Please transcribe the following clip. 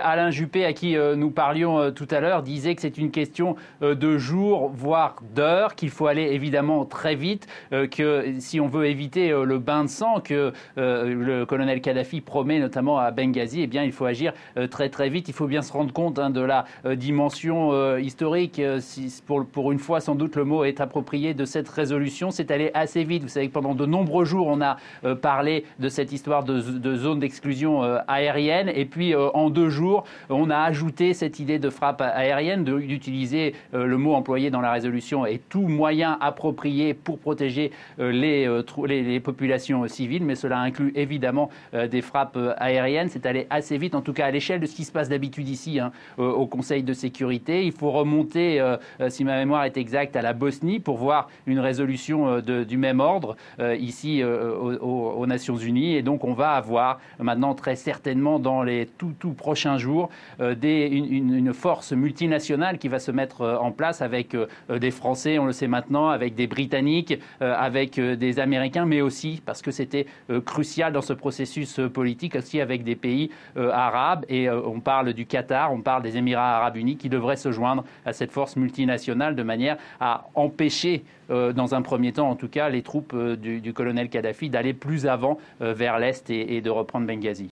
Alain Juppé, à qui nous parlions tout à l'heure, disait que c'est une question de jours, voire d'heures, qu'il faut aller évidemment très vite, que si on veut éviter le bain de sang que le colonel Kadhafi promet notamment à Benghazi, eh bien il faut agir très très vite. Il faut bien se rendre compte de la dimension historique. Pour une fois, sans doute, le mot est approprié de cette résolution. C'est allé assez vite. Vous savez que pendant de nombreux jours, on a parlé de cette histoire de zone d'exclusion aérienne. Et puis, en 2 jours, on a ajouté cette idée de frappe aérienne, d'utiliser le mot employé dans la résolution et tout moyen approprié pour protéger les populations civiles. Mais cela inclut évidemment des frappes aériennes. C'est allé assez vite, en tout cas à l'échelle de ce qui se passe d'habitude ici au Conseil de sécurité. Il faut remonter, si ma mémoire est exacte, à la Bosnie pour voir une résolution du même ordre ici aux Nations Unies. Et donc on va avoir maintenant très certainement dans les tout prochains jours une force multinationale qui va se mettre en place avec des Français, on le sait maintenant, avec des Britanniques, avec des Américains, mais aussi, parce que c'était crucial dans ce processus politique, aussi avec des pays arabes. Et on parle du Qatar, on parle des Émirats arabes unis qui devraient se joindre à cette force multinationale de manière à empêcher, dans un premier temps en tout cas, les troupes du colonel Kadhafi d'aller plus avant vers l'Est et de reprendre Benghazi.